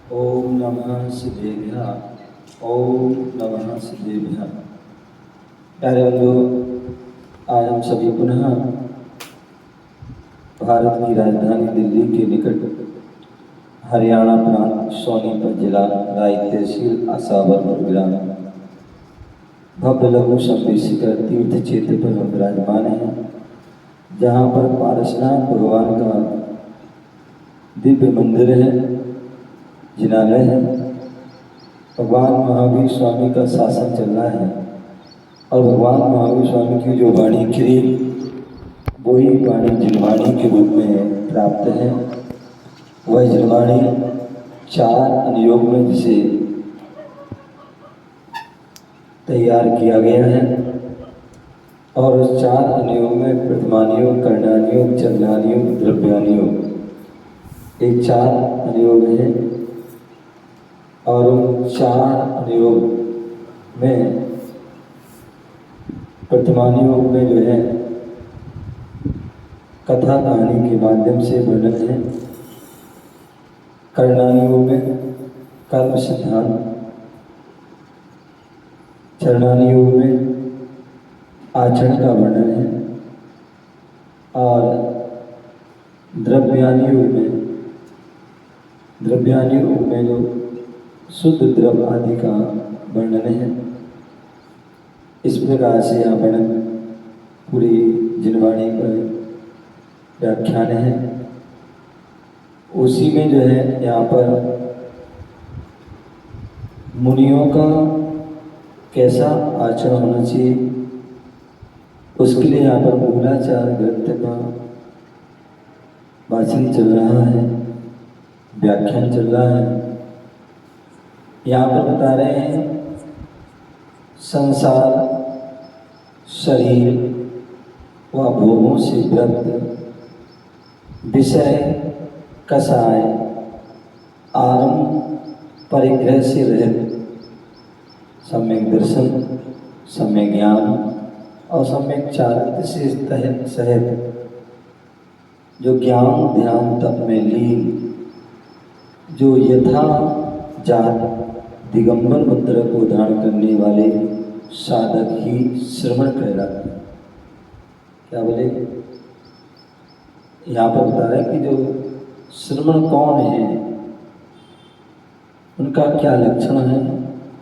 ओम नमः शिवेभ्यः। ओम नमः शिवेभ्यः। प्यारे बंधु, आज हम सभी पुनः भारत की राजधानी दिल्ली के निकट हरियाणा प्रांत सोनीपत जिला राय तहसील आसावरपुर ग्राम भव्य लघु संवेशिकर तीर्थ क्षेत्र पर हम विराजमान हैं, जहाँ पर पारसनाथ भगवान का दिव्य मंदिर है, जिनालय है। भगवान महावीर स्वामी का शासन चल रहा है और भगवान महावीर स्वामी की जो वाणी खिरी वही वाणी जिनवाणी के रूप में प्राप्त है। वह जिनवाणी 4 अनुयोग में जिसे तैयार किया गया है और उस 4 अनुयोग में प्रथमानुयोग, कर्णानुयोग, चंद्रानुयोग, द्रव्यानुयोग, ये 4 अनुयोग हैं। और उन 4 अनुयोग में प्रथमानुयोग में जो है कथा कहानी के माध्यम से वर्णन है। कर्णानुयोग में कर्म सिद्धांत, चरणानुयोग में आचरण का वर्णन है और द्रव्यानुयोग में जो शुद्ध द्रव्य आदि का वर्णन है। इस प्रकार से यहाँ वर्णन पूरी जिनवाणी पर व्याख्यान है। उसी में जो है यहाँ पर मुनियों का कैसा आचरण होना चाहिए, उसके लिए यहाँ पर मूलाचार ग्रंथ का वाचन चल रहा है, व्याख्यान चल रहा है। यहाँ पर बता रहे हैं संसार, शरीर व भोगों से व्रत, विषय कसाय, आरंभ परिग्रह से रहित, सम्यक दर्शन, सम्यक ज्ञान और सम्यक चारित्र से सहित जो ज्ञान ध्यान तप में लीन, जो यथा जात दिगंबर मुद्रा को धारण करने वाले साधक ही श्रवण कहलाते हैं। क्या बोले? यहाँ पर बता रहे हैं कि जो श्रवण कौन है, उनका क्या लक्षण है,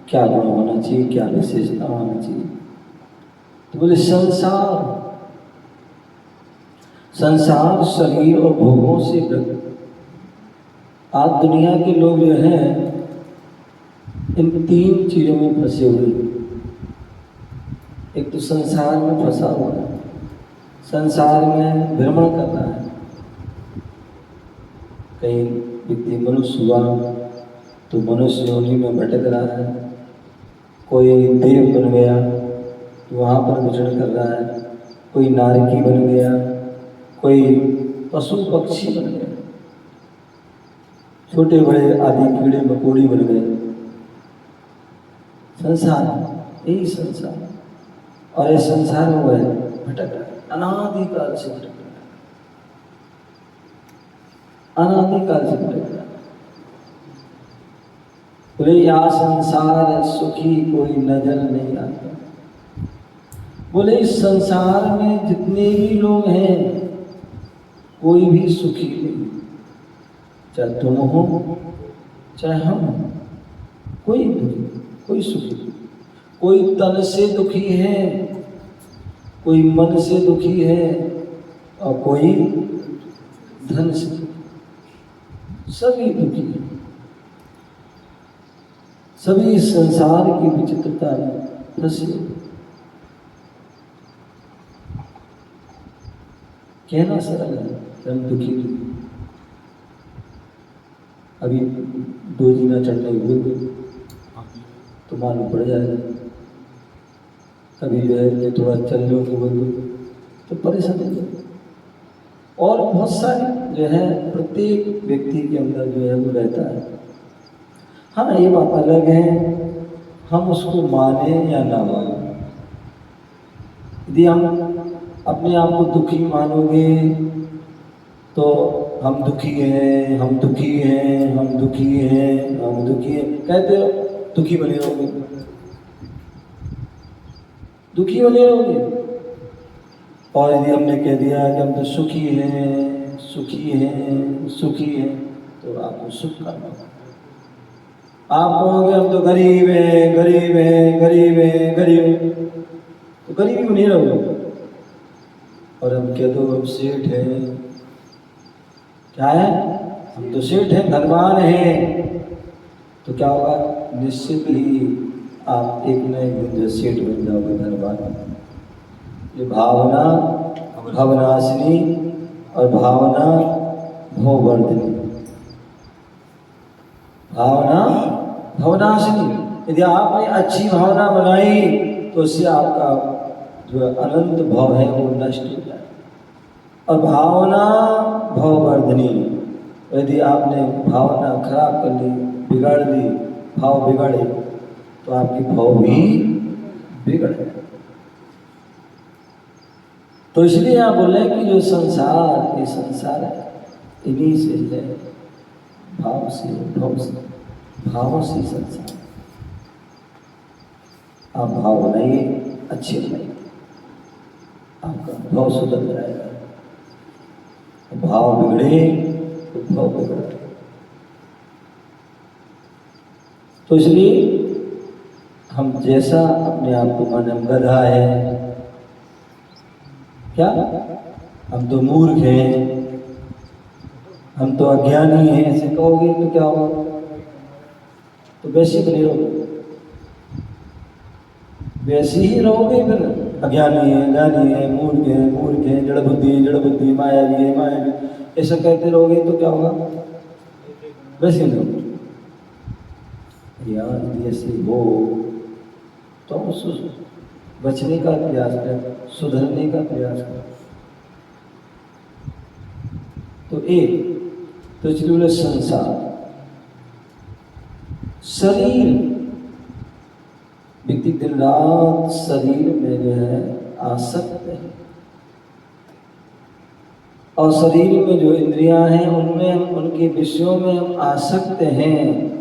क्या गुण होना चाहिए, क्या विशेषता होना चाहिए। तो बोले संसार शरीर और भोगों से व्रत। आज दुनिया के लोग जो हैं इन 3 चीजों में फंसे हुए। एक तो संसार में फंसा हुआ है, संसार में भ्रमण कर रहा है। कहीं व्यक्ति मनुष्य हुआ तो मनुष्य योनि में भटक रहा है, कोई देव बन गया तो वहाँ पर विचरण कर रहा है, कोई नारकी बन गया, कोई पशु पक्षी बन गया, छोटे बड़े आदि कीड़े मकोड़ी बन गए। संसार, यही संसार। और इस संसार में वह भटक रहा है, अनादिकाल से भटक रहा है, अनादिकाल से भटक रहा है। बोले या संसार सुखी कोई नजर नहीं आता। बोले इस संसार में जितने भी लोग हैं कोई भी सुखी नहीं, चाहे तुम हो चाहे हम हो, कोई दुखी, कोई सुखी। कोई तन से दुखी है, कोई मन से दुखी है और कोई धन से, सभी दुखी हैं। सभी संसार की विचित्रता में फंसे। कहना सरल है कि हम दुखी हैं। अभी 2 जीना चढ़ने हुए तो मालूम पड़ जाएगा। कभी जो है कि थोड़ा चल लो तो परेशान हो जाए। और बहुत सारी जो है प्रत्येक व्यक्ति के अंदर जो है वो रहता है। हाँ, ये बात अलग है हम उसको माने या ना माने। यदि हम अपने आप को दुखी मानोगे तो हम दुखी हैं, हम दुखी हैं, हम दुखी हैं, हम दुखी हैं कहते हो, दुखी बने रहोगे, दुखी बने रहोगे। और यदि हमने कह दिया कि हम तो सुखी हैं, सुखी हैं, सुखी हैं, तो आपको सुख करना। आप कहोगे हम तो गरीब हैं, गरीब हैं, गरीब हैं, गरीब हैं, तो गरीबी बने रहोगे। और हम कह दो हम सेठ हैं, क्या है, हम तो सेठ हैं, धनवान हैं, तो क्या होगा, निश्चित ही आप एक न एक दिन जो सेठ बन जाओगे, धनवान। ये भावना भवनाशिनी और भावना भववर्धिनी। भावना भवनाशिनी, यदि आपने अच्छी भावना बनाई तो उससे आपका जो अनंत भाव है वो नष्ट हो जाए। और भावना भववर्धिनी, यदि आपने भावना खराब कर ली, बिगाड़ दी, भाव बिगड़े, तो आपकी भाव भी बिगड़े। तो इसलिए आप बोले कि जो संसार, ये संसार है, इन्हीं से है, भाव से, भाव से, भावों से संसार। आप भाव बनाइए, अच्छे बनाइए, आपका भाव सुधर जाएगा। भाव बिगड़े तो भाव बिगड़े। तो इसलिए हम जैसा अपने आप को माने, हम गधा है, क्या हम तो मूर्ख हैं, हम तो अज्ञानी हैं, ऐसे कहोगे तो क्या होगा, तो वैसे बने रहोगे, वैसे ही रहोगे। फिर अज्ञानी है, ज्ञानी है, मूर्ख है, मूर्ख है, जड़ बुद्धि, जड़ बुद्धि, मायावी है, मायावी, ऐसा कहते रहोगे तो क्या होगा, वैसे रहोगे। यार ऐसे हो तो बचने का प्रयास कर, सुधरने का प्रयास कर। तो एक तो चलिए संसार, शरीर, व्यक्ति दिन रात शरीर में जो है आसक्त है, और शरीर में जो इंद्रियां हैं उनमें, उनके विषयों में हम आसक्त हैं।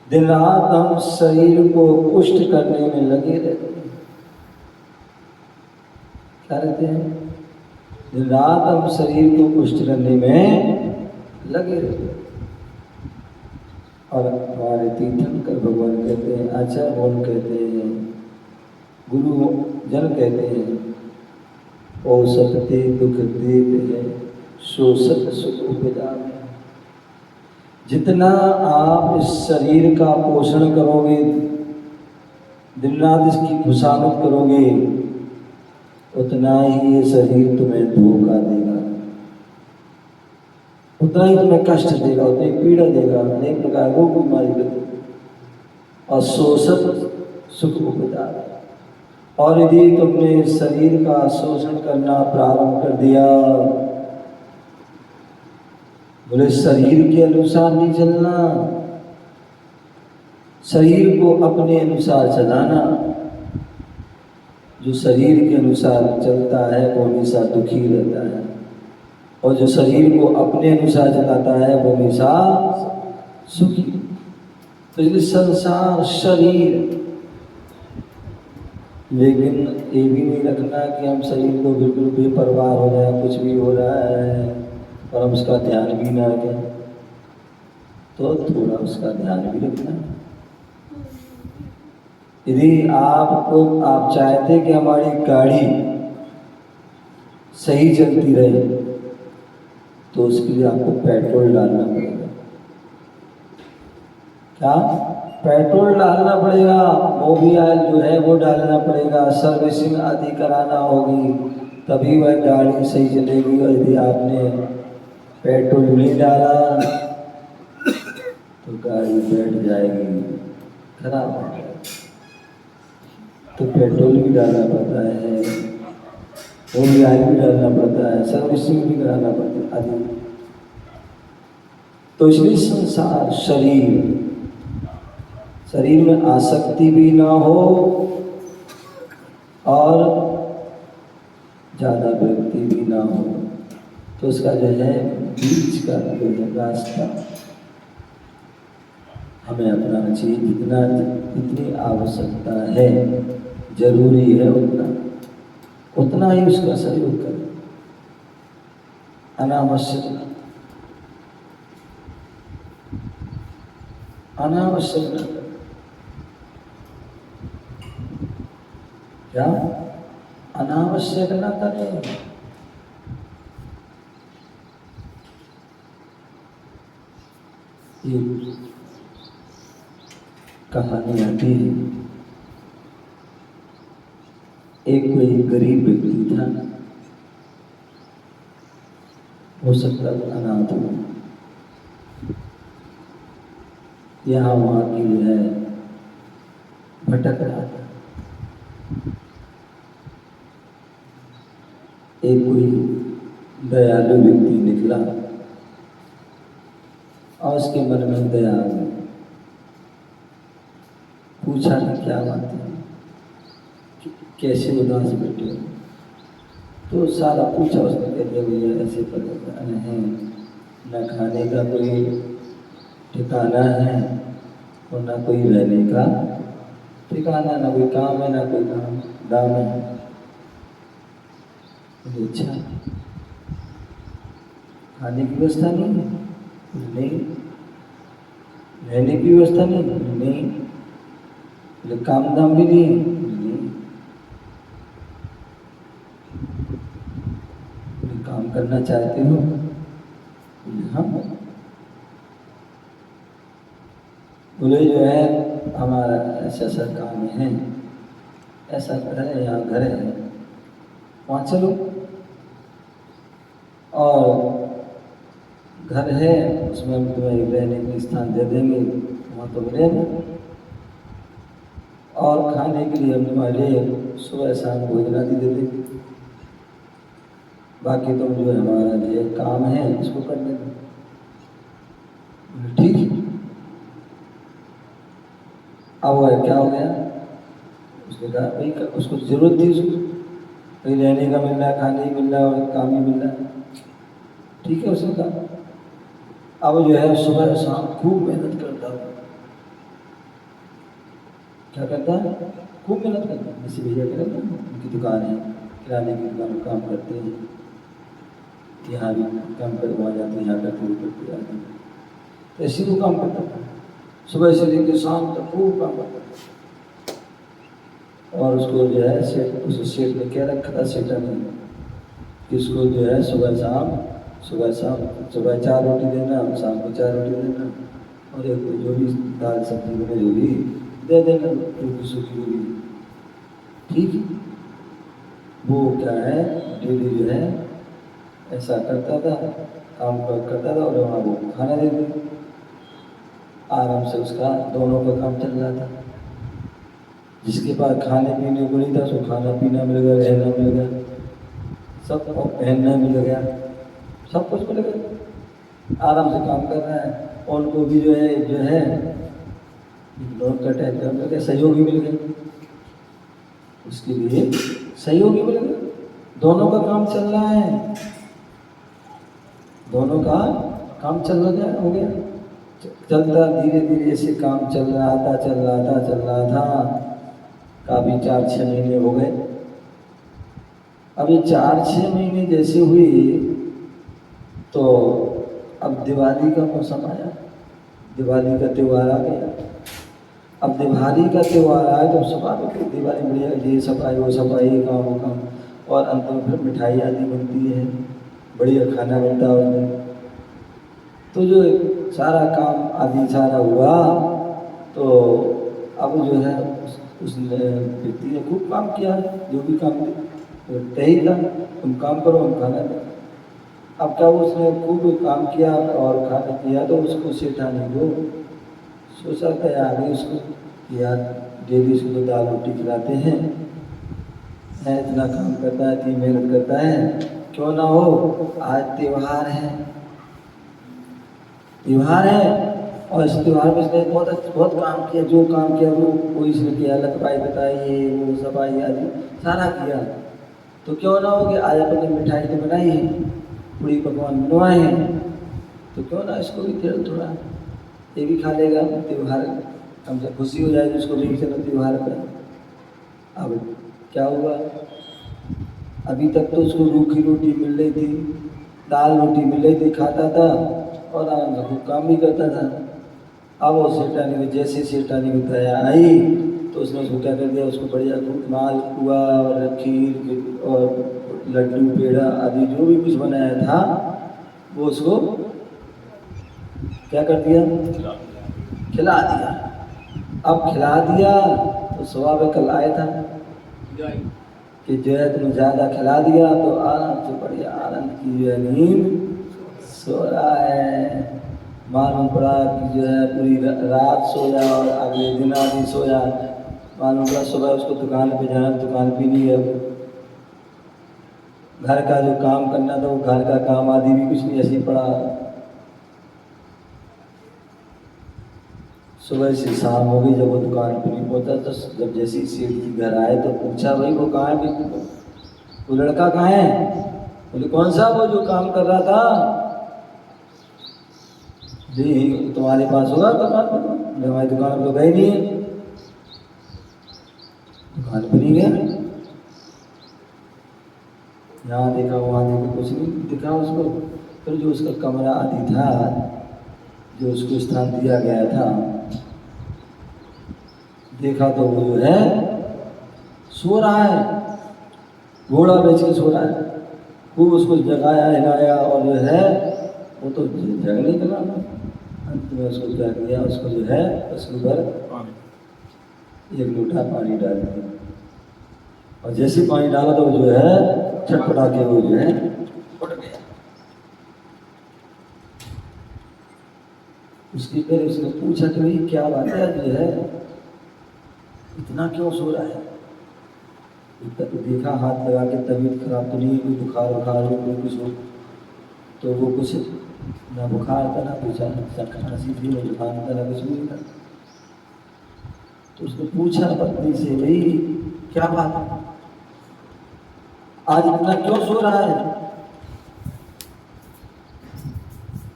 दिन रात हम शरीर को पुष्ट करने में लगे रहते हैं। क्या रहते हैं, दिन रात हम शरीर को पुष्ट करने में लगे रहते हैं। और हमारे तीर्थंकर भगवान कहते हैं, आचार्य भगवान कहते हैं, गुरु जन कहते हैं, औसतते दुख देते हैं, शोषत सुख उपजावे। जितना आप इस शरीर का पोषण करोगे, दिन रात इसकी खुशामद करोगे, उतना ही ये शरीर तुम्हें धोखा देगा, उतना ही तुम्हें कष्ट देगा, उतनी पीड़ा देगा, अनेक प्रकार रोग बीमारी देगा। और शोषण सुख उपजावे। और यदि तुमने शरीर का शोषण करना प्रारंभ कर दिया, बोले शरीर के अनुसार नहीं चलना, शरीर को अपने अनुसार चलाना। जो शरीर के अनुसार चलता है वो हमेशा दुखी रहता है, और जो शरीर को अपने अनुसार चलाता है वो हमेशा सुखी। तो इसलिए संसार शरीर, लेकिन ये भी नहीं रखना कि हम शरीर को बिल्कुल बेपरवाह हो जाए, कुछ भी हो रहा है और हम उसका ध्यान भी ना रखें, तो थोड़ा उसका ध्यान भी रखना। यदि आप चाहते कि हमारी गाड़ी सही चलती रहे, तो उसके लिए आपको पेट्रोल डालना पड़ेगा। क्या, पेट्रोल डालना पड़ेगा, मोबिल जो है वो डालना पड़ेगा, सर्विसिंग आदि कराना होगी, तभी वह गाड़ी सही चलेगी। और यदि आपने पेट्रोल नहीं डाला तो गाड़ी बैठ जाएगी, खराब हो जाएगी। तो पेट्रोल भी डालना पड़ता है, मोबिल भी डालना पड़ता है, सर्विसिंग भी कराना पड़ता है आदि। तो इसलिए संसार शरीर में आसक्ति भी ना हो और ज़्यादा विरक्ति भी ना हो, तो उसका जो है बीच का जो है रास्ता हमें अपनाना चाहिए। जितनी आवश्यकता है, जरूरी है, उतना ही उसका सहयोग करें, अनावश्यक न करें। क्या अनावश्यक न करें। ये कहानी आती है, एक कोई गरीब व्यक्ति था, हो सकता है अनाथ हो, यहाँ वहाँ की है भटक रहा था। एक कोई दयालु व्यक्ति निकला और उसके मन में दया आ गई। पूछा कि क्या बात है, कैसे उदास बैठे हो? तो सारा पूछा उसने, कह दिया भैया ऐसे परेशान हैं, न खाने का कोई ठिकाना है और ना कोई रहने का ठिकाना, ना कोई काम है, ना कोई दाम है। अच्छा, खाने की व्यवस्था नहीं है? नहीं। रहने की व्यवस्था नहीं। काम दाम भी नहीं? नहीं। काम करना चाहते हो? हाँ। बोले जो है हमारा ऐसा काम है, ऐसा घर है, यहाँ घर है, वहाँ चलो। और घर है, उसमें हम तुम्हें रहने के स्थान दे देंगे, वहाँ तुम रहना। और खाने के लिए हम तुम्हारे सुबह शाम भोजन आदि दे देंगे, बाकी तुम जो हमारा जो काम है इसको कर देना। ठीक है। अब वह क्या हो गया, उसने कहा भाई उसको जरूरत थी, उसको कहीं रहने का मिल रहा है, खाने ही मिल रहा है और काम ही मिल रहा है। ठीक है, उसने कहा। अब जो है सुबह शाम खूब मेहनत करता है। क्या करता है? खूब मेहनत करता है। जैसे भैया कह रहे हैं, उनकी दुकान है, किराने की दुकान में काम करते हैं, यहाँ भी काम कर वहाँ जाते हैं, यहाँ करते जाते हैं। तो ऐसे वो काम करता था, सुबह से लेकर शाम तक खूब काम करता था। और उसको जो है सेठ ने क्या रखा था, सेठा ने, कि उसको जो है सुबह शाम सुबह 4 रोटी देना, शाम को 4 रोटी देना, और एक जो भी दाल सब्जी बने जो भी दे देना, रूखी सूखी होगी। ठीक है। वो क्या है, डेली जो है ऐसा करता था, काम करता था, और वहाँ वो खाना दे देते। आराम से उसका दोनों का काम चल रहा था। जिसके पास खाने पीने को नहीं था, उसको खाना पीना मिल गया, रहना मिल गया, सब पहनना मिल गया, सब कुछ मिल गया। आराम से काम कर रहा है, और उनको भी जो है लोन का टाइम काम मिल गया, सहयोगी मिल गया, उसके लिए सहयोगी मिल गया। दोनों का काम चल रहा है, दोनों का काम चल रहा हो गया। चलता धीरे धीरे ऐसे काम चल रहा था। काफी 4-6 महीने हो गए। अब ये 4-6 महीने जैसे हुई, तो अब दिवाली का मौसम आया, दिवाली का त्यौहार आ गया। अब दिवाली का त्यौहार आया तो सब आ गए, दिवाली बढ़िया, ये सफाई वो सफाई, काम वो काम, और अंत में फिर मिठाई आदि बनती है, बढ़िया खाना बनता है उसमें। तो जो सारा काम आदि सारा हुआ, तो अब जो है उस व्यक्ति ने खूब काम किया, जो भी काम तय था, तुम काम करो हम खाना दें। अब क्या उसने खूब काम किया और खाना किया, तो उसको सेठानी को सोचा था आगे उसको, यार डेली उसको तो दाल रोटी खिलाते हैं, इतना काम करता है, इतनी मेहनत करता है, क्यों ना हो आज त्योहार है, और इस त्योहार में इसने बहुत काम किया, जो काम किया वो इसने किया, लकवाई बताई, वो सफाई आदि सारा किया, तो क्यों ना हो कि आज अपने मिठाई तो बनाई है, पूरी पकवान बनवाए हैं, तो क्यों ना इसको भी थोड़ा ये भी खा लेगा, त्यौहार हमसे खुशी हो जाएगी, उसको भी चलो त्यौहार पर। अब क्या हुआ, अभी तक तो उसको रूखी रोटी मिल रही थी, दाल रोटी मिल रही थी, खाता था और आराम से खूब काम भी करता था। अब वो सेठानी को जैसे सेठानी की दया आई तो उसने उसको क्या कर दिया, उसको बढ़िया माल पुआ और खीर और लड्डू पेड़ा आदि जो भी कुछ बनाया था वो उसको क्या कर दिया, खिला दिया। अब खिला दिया तो सुबह में कल आया था कि जो है तुमने ज़्यादा खिला दिया तो आराम से बढ़िया आनंद की जो है नींद सो रहा है। मालूम पड़ा कि जो है पूरी रात सोया और अगले दिन आदि सोया। मालूम पड़ा सुबह उसको दुकान पे जाना, दुकान पे नहीं है, घर का जो काम करना था वो घर का काम आदि भी कुछ नहीं, ऐसे ही पड़ा। सुबह से शाम हो गई, जब वो दुकान पे नहीं पहुंचा तो जब जैसे ही सेठ जी घर आए तो पूछा, भाई वो कहाँ है, वो लड़का कहाँ है? बोले कौन सा, वो जो काम कर रहा था? जी तुम्हारे पास होगा, तो हमारी दुकान पर तो गए नहीं है, दुकान पर नहीं गया, यहाँ देखा वहाँ देखा, कुछ नहीं दिखा उसको। फिर जो उसका कमरा आदि था, जो उसको स्थान दिया गया था, देखा तो वो जो है सो रहा है, घोड़ा बेच के सो रहा है। खूब उसको जगाया हिलाया और जो है वो तो जग नहीं निकला। अंत में उसको क्या किया, उसको जो है उसके ऊपर एक लोटा पानी डाल दिया और जैसे पानी डाला तो जो है छटपटा के वो जो है उठ गया। उसकी फिर उसने पूछा कि भाई क्या बात है, जो है इतना क्यों सो रहा है? देखा हाथ लगा के तबीयत खराब तो नहीं, कोई बुखार बुखार हो, कोई कुछ हो, तो वो कुछ ना बुखार था ना कुछ खांसी थी, ना जुकाम था ना कुछ नहीं था। तो उसने पूछा पत्नी से, भाई क्या बात है, आज इतना क्यों सो रहा है,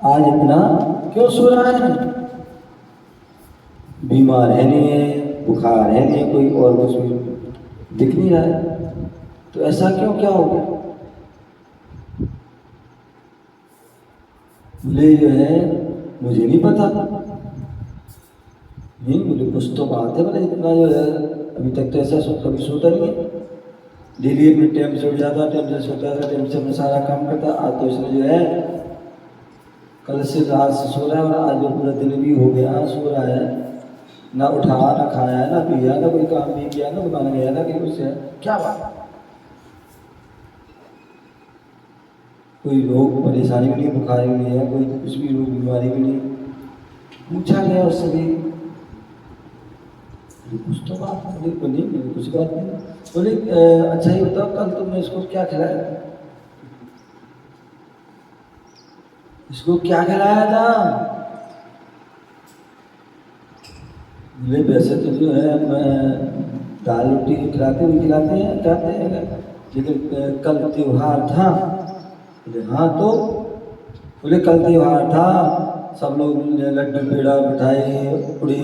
आज इतना क्यों सो रहा है? बीमार है नहीं है, बुखार है नहीं है, कोई और कुछ भी दिख नहीं रहा है, तो ऐसा क्यों, क्या हो गया? बोले जो है मुझे नहीं पता, नहीं बोले कुछ तो बात है, बोले इतना जो है अभी तक तो ऐसा कभी सोता नहीं है, डेली अपने टाइम से उठ जाता, टाइम से सोता था, टाइम से अपना सारा काम करता। आज तो इसमें जो है कल से रात से सो रहा है और आज जो पूरा दिन भी हो गया सो रहा है, ना उठा ना खाया ना पिया ना कोई काम नहीं किया ना दुकान गया ना कि कुछ है, क्या बात? कोई रोग परेशानी भी नहीं, बुखार भी नहीं है, कोई कुछ भी रोग बीमारी भी नहीं। पूछा गया उससे भी कुछ तो बात नहीं, कुछ बात नहीं। बोले अच्छा ये बताओ कल तुमने इसको क्या खिलाया, इसको क्या खिलाया था? बोले वैसे तो जो है दाल रोटी खिलाते हैं, लेकिन कल त्योहार था। बोले हाँ तो, बोले कल त्योहार था, सब लोग लड्डू पेड़ा मिठाई पूड़ी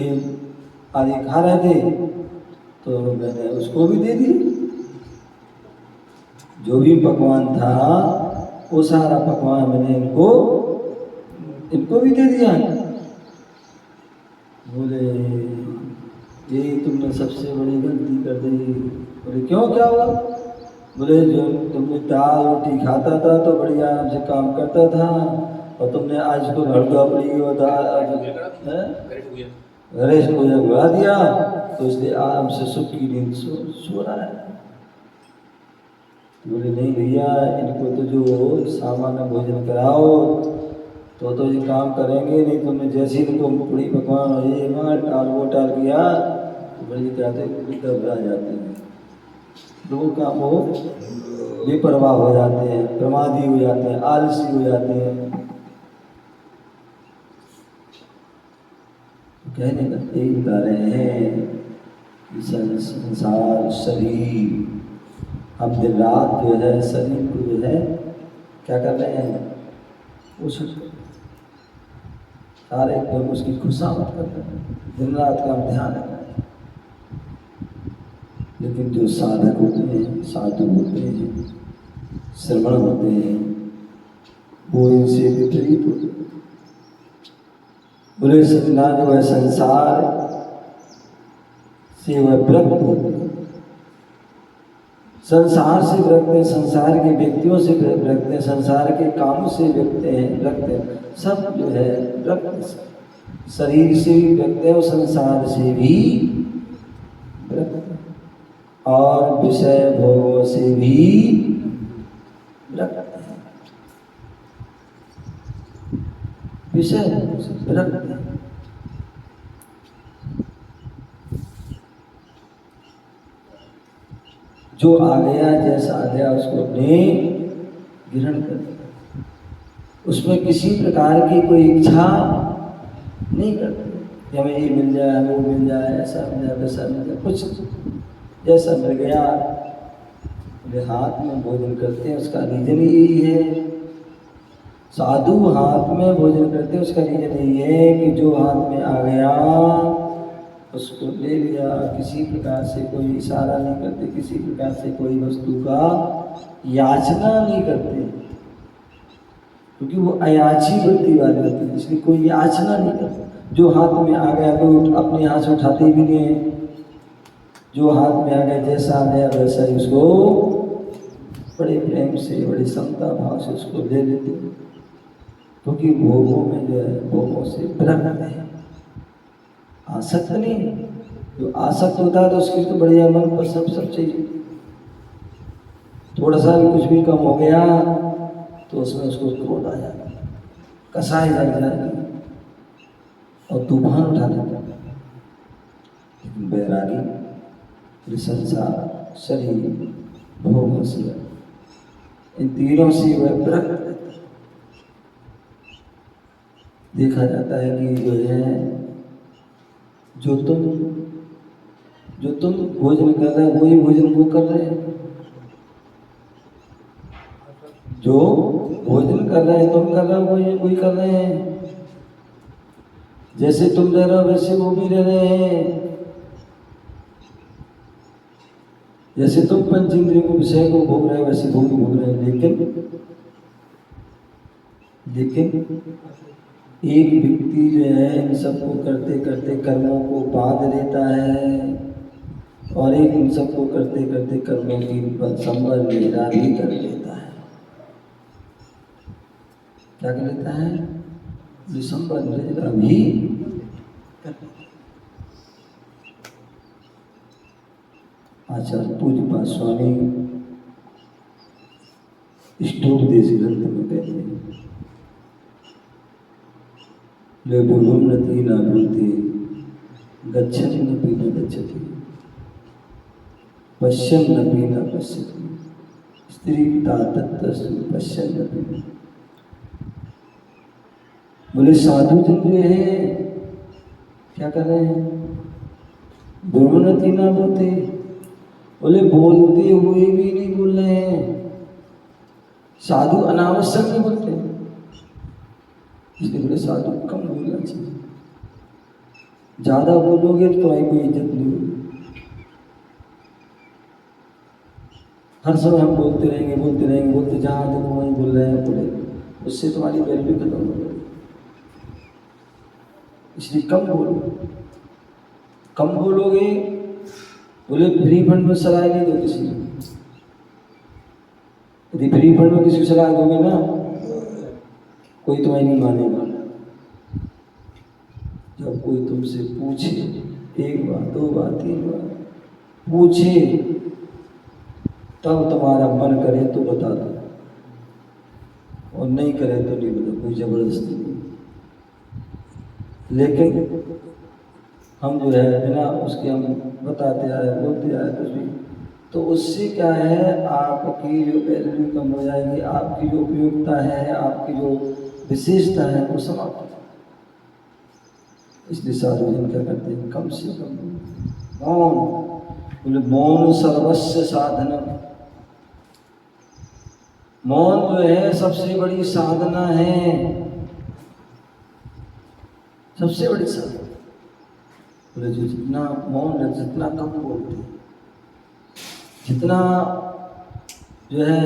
आदि खा रहे थे, तो मैंने उसको भी दे दी, जो भी पकवान था वो सारा पकवान मैंने इनको भी दे दिया। बोले ये तुमने सबसे बड़ी गलती कर दी। बोले क्यों, क्या हुआ? बोले जो तुमने दाल रोटी खाता था तो बढ़िया आराम से काम करता था, और तुमने आज को हड़का पड़ी और गणेश को जब उड़ा दिया तो इसलिए आराम से सुख की नींद सो रहा है। बोले नहीं भैया, इनको तो जो सामान्य भोजन कराओ तो ये काम करेंगे नहीं, तुमने जैसे ही इनको पूरी पकवान और ये टाल वो टाल किया तो बड़ी कहते घबरा जाते हैं, लोगों का वो बेपरवाह हो जाते हैं, प्रमादी हो जाते हैं, आलसी हो जाते हैं। कहने का यही बता रहे हैं कि संसार शरीर, हम दिन रात जो है शरीर को जो है क्या कर रहे हैं, उस सारे लोग उसकी खुशामद करते हैं, दिन रात का ध्यान है। लेकिन जो साधक होते हैं, साधु होते हैं, श्रवण होते हैं, वो इनसे विपरीत होते हैं। बोले सजना जो है संसार से वह विरक्त होते हैं, संसार से विरक्त हैं, संसार के व्यक्तियों से विरक्त हैं, संसार के कामों से विरक्त हैं, सब जो है विरक्त, शरीर से भी विरक्त है और संसार से भी विरक्त है और विषय भोगों से भी विरक्त है, विषय भोगों से विरक्त है। जो आ गया, जैसा आ गया उसको अपने ग्रहण कर दिया, उसमें किसी प्रकार की कोई इच्छा नहीं करते कि हमें ये मिल जाए, हमें वो मिल जाए, ऐसा मिल जाए, वैसा मिल जाए, कुछ जैसा मिल गया। वे हाथ में भोजन करते हैं, उसका रीजन यही है। साधु हाथ में भोजन करते हैं, उसका रीजन यही है कि जो हाथ में आ गया उसको ले लिया, किसी प्रकार से कोई इशारा नहीं करते, किसी प्रकार से कोई वस्तु का याचना नहीं करते, क्योंकि वो अयाची वृत्ति वाले होते हैं, इसलिए कोई याचना नहीं करते। जो हाथ में आ गया कोई अपने हाथ से उठाते भी नहीं है, जो हाथ में आ गया, जैसा आ गया वैसा ही उसको बड़े प्रेम से, बड़ी समता भाव से उसको ले लेते हैं, क्योंकि भोगों में जो है भोगों से विरक्त है, आसक्त नहीं। जो आसक्त होता है तो उसकी तो बढ़िया मन पर सब चाहिए, थोड़ा सा भी कुछ भी कम हो गया तो उसमें उसको क्रोध आ जाता है, कसाई लग जाएगी और तूफान उठा लेता है। लेकिन बैरागी संसार, शरीर, भोग से, इन तीनों से वह विरक्त रहता है। देखा जाता है कि जो है जो तुम भोजन कर रहे हो वही भोजन वो कर रहे हैं, जो भोजन कर रहे हैं तुम कर रहे हो वही कर रहे हैं, जैसे तुम रह रहे हो वैसे वो भी रह रहे हैं, जैसे तुम पंचेंद्रियों को विषय को भोग रहे हो वैसे वो भी भोग रहे हैं। लेकिन एक व्यक्ति जो है इन सबको करते करते कर्मों को बांध लेता है और एक इन सबको करते करते कर्मों की संबंध मेरा भी कर लेता है। क्या कर लेता है? संबंध मेरा भी कर लेता है। आचार्य पूज्यपाद स्वामी इष्टोपदेश ग्रंथ में कहते हैं, भूलुन्नति न भूलते गच्छति नपि न गच्छति पश्यन् नपि न पश्यति स्त्री तत्तस्तु पश्यन् नपि। बोले साधु जन जो है क्या कर रहे हैं? भूलुन्नति न भूलते, बोले बोलते हुए भी नहीं बोल रहे हैं। साधु अनावश्यक नहीं बोलते, इसलिए बोले साधु कम बोलना चाहिए। ज्यादा बोलोगे तो तुम्हारी कोई इज्जत नहीं होगी। हर समय हम बोलते रहेंगे, जहाँ देखो वहीं बोल रहे हैं, बोले उससे तुम्हारी वैल्यू खत्म हो जाएगी। इसलिए कम बोलोगे। बोले फ्री फंड में सलाह नहीं दो किसी को। यदि फ्री फंड में किसी को सलाह दोगे ना, कोई तुम्हें नहीं मानेगा। जब कोई तुमसे पूछे, एक बार, दो बार, तीन बार पूछे, तब तुम्हारा मन करे तो बता दो, और नहीं करे तो नहीं बता, कोई जबरदस्ती नहीं। लेकिन हम जो है बिना उसके हम बताते आए, बोलते आए कुछ भी, तो उससे क्या है, आपकी जो वैल्यू कम हो जाएगी, आपकी जो उपयोगिता है, आपकी जो विशेषता है वो समाप्त हो। इसलिए साधु जन क्या करते हैं? कम से कम मौन। बोले मौन सर्वस्व साधनम। मौन जो है सबसे बड़ी साधना है, सबसे बड़ी साधना। बोले जो जितना मौन है, जितना कम बोलते हैं, जितना जो है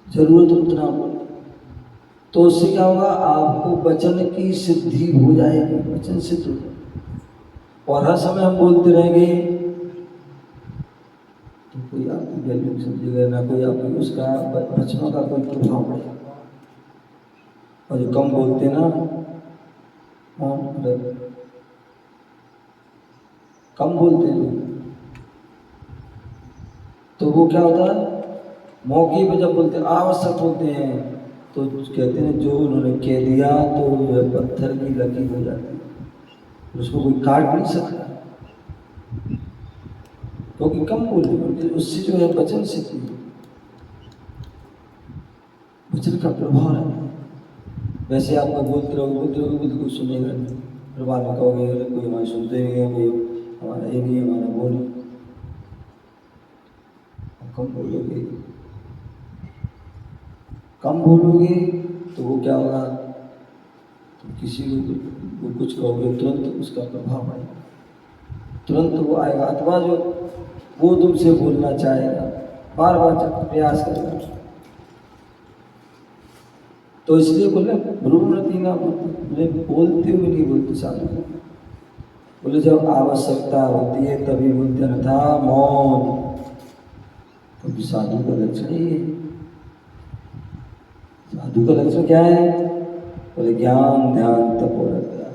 जरूरत उतना बोलते, तो उससे क्या होगा, आपको वचन की सिद्धि हो जाएगी, वचन सिद्ध हो जाएगा। और हर समय हम बोलते रहेंगे तो कोई आपकी वैल्यू समझेगा ना, कोई आपकी उसका वचनों का कोई प्रभाव पड़ेगा। और जो कम बोलते ना, कम बोलते हैं तो वो क्या होता है, मौके पे जब बोलते आवश्यक होते हैं तो कहते हैं जो उन्होंने कह दिया तो वह पत्थर की लकीर हो जाती है, उसको कोई काट नहीं सकता, क्योंकि कम बोलते, उससे जो है वचन से वचन का प्रभाव है। वैसे आप बोलते रहोगे कोई सुनेगा नहीं, फिर बाद में कहोगे कोई हमारे सुनते नहीं है, कोई हमारा ये नहीं है, हमारा वो नहीं। कम बोलोगे तो वो क्या होगा, तो किसी को कुछ कहोगे तुरंत उसका प्रभाव आएगा, तुरंत वो आएगा। अथवा जो वो तुमसे बोलना चाहेगा, बार बार प्रयास करेगा, तो इसलिए बोले भ्रूमरति ना बोले, बोलते हुए नहीं बोलते साधु। बोले जब आवश्यकता होती है तभी बोलते, न था मौन, क्योंकि साधु का लक्षण ही है। साधु का लक्षण क्या है, बोले ज्ञान ध्यान तपोरता।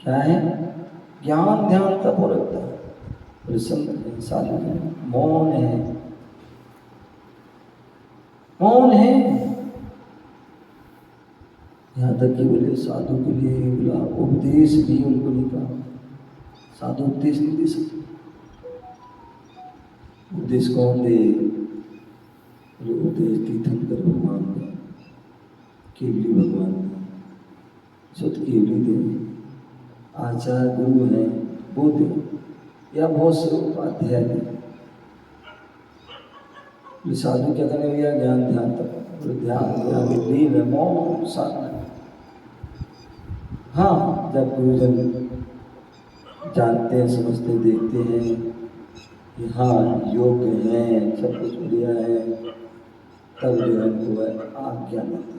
क्या है, ज्ञान ध्यान तपोरता। बोले साधु मौन है, मौन है। यहाँ तक कि बोले साधु के लिए बोला उपदेश भी उनको नहीं कहा, साधु उपदेश नहीं दे सकते। उपदेश कौन दे, उपदेश तीर्थंकर भगवान का, केवली भगवान का, शुद्ध केवली दे, आचार्य गुरु है वो दे, या बहुत से उपाध्याय दे। साधु क्या करें भैया, ज्ञान ध्यान तक, ध्यान लीन है, मौन साधना। हाँ, जब गुरुजन जानते हैं, समझते देखते हैं कि हाँ योग्य है, सब कुछ बढ़िया है, तब जो है उनको आज्ञा देते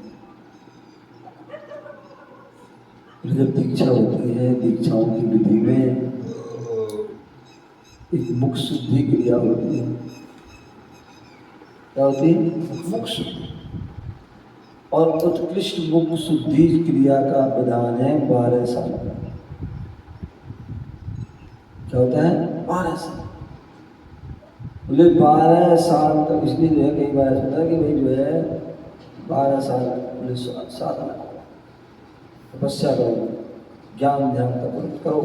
हैं। जब दीक्षा होती है, दीक्षाओं की विधि में एक मुख शुद्धि क्रिया होती है। क्या होती है, मुख शुद्धि। और उत्कृष्ट मुख शुद्धि क्रिया का विधान है 12 साल का। क्या होता है, 12 साल। बोले 12 साल तक, इसलिए जो है कई बार ऐसा होता है कि भाई जो है 12 साल बोले साधना तपस्या करो, ज्ञान ध्यान तक करो,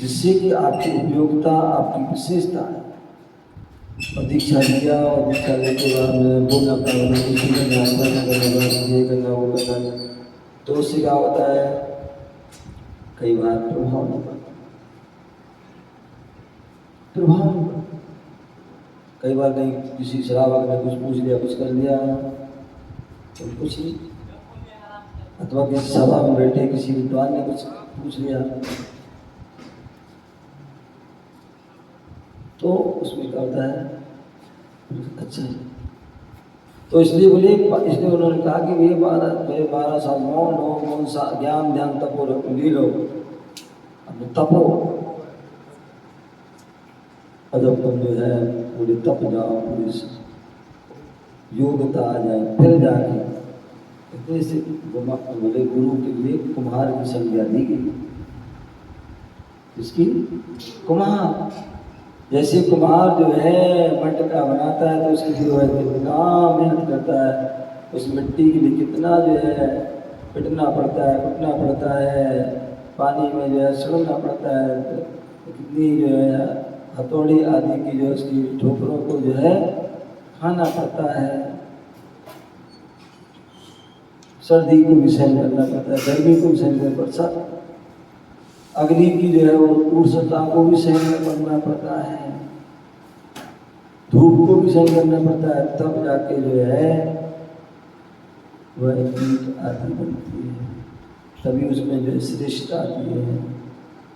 जिससे कि आपकी उपयोगिता, आपकी विशेषता है। और दीक्षा लिया, और दीक्षा लेके बाद में बोलना करना, ये करना वो करना, तो उससे क्या होता है, कई बार प्रभाव नहीं पड़ता, प्रभाव नहीं पड़ता। कई बार कहीं किसी श्रावक ने कुछ पूछ लिया, कुछ कर लिया तो कुछ नहीं, अथवा किसी सभा में बैठे किसी विद्वान ने कुछ पूछ लिया तो उसमें क्या होता है, अच्छा है। तो इसलिए बोले, इसलिए उन्होंने कहा कि ये 12 साल मौन हो, मौन सा ज्ञान ध्यान तपो ली लो, अब तपो। और जब तुम जो है पूरे तप जाओ, पूरी योग्यता आ जाए, फिर जाके इतने से बोले गुरु के लिए कुम्हार की संज्ञा दी गई। इसकी कुम्हार, जैसे कुम्हार जो है मटका बनाता है तो उसके लिए जो है कितना मेहनत करता है, उस मिट्टी के लिए कितना जो है पिटना पड़ता है, कुटना पड़ता है, पानी में जो है सड़ना पड़ता है, तो कितनी जो है हथौड़ी आदि की जो उसकी ठोकरों को जो है खाना पड़ता है, सर्दी को भी सहन करना पड़ता है, गर्मी को भी सहन करना पड़ता है। अग्नि की जो है वो उष्णता को भी सहन करना पड़ता है, धूप को भी सहन करना पड़ता है, तब जाके जो है वह ईंट आदि बनती है, तभी उसमें जो है श्रेष्ठ आती है,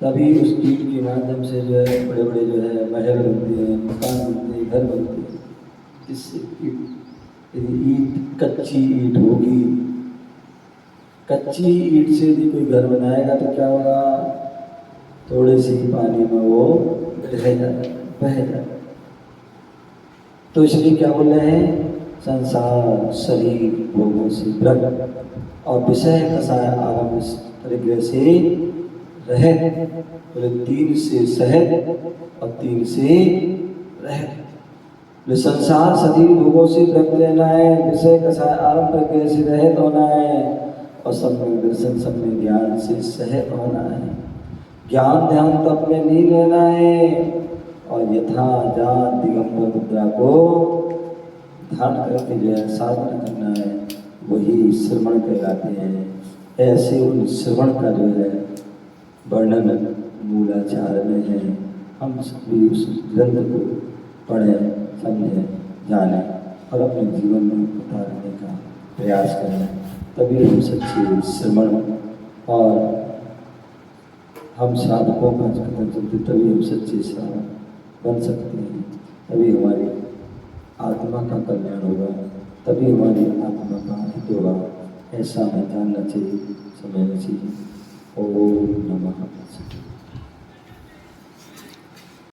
तभी उस ईंट के माध्यम से जो है बड़े बड़े जो है महल बनते हैं, मकान बनते हैं, घर बनते हैं। इससे यदि ईंट कच्ची ईंट होगी, कच्ची ईंट से यदि कोई घर बनाएगा तो क्या होगा, थोड़े से पानी में वो बह जाएगा। तो इसलिए क्या बोल रहे हैं, संसार शरीर भोगों से भ्रम और विषय कसाय आरंभ परिग्रह से रहे, बोले तीन से सहज और तीन से रह। संसार शरीर भोगों से भ्रम रहना है, विषय कसाय आरंभ परिग्रह से रहित होना है, और सब में दर्शन, सब में ज्ञान से सहज होना है। ज्ञान ध्यान तो अपने नहीं रहना है, और यथा जान दिगंबर मुद्रा को धारण करके जो है साधना करना है, वही श्रवण कहलाते हैं। ऐसे उन श्रवण का जो है वर्णन मूलाचार में है। हम सभी उस ग्रंथ को पढ़ें, समझें, जानें और अपने जीवन में उतारने का प्रयास करें, तभी हम सच्चे श्रवण और हम साधकों का कथन चलते, तभी हम सच्चे श्रावक बन सकते हैं, तभी हमारी आत्मा का कल्याण होगा, तभी हमारी आत्मा का हित होगा। ऐसा हमें जानना चाहिए, समझना चाहिए। ओम नमः शिवाय।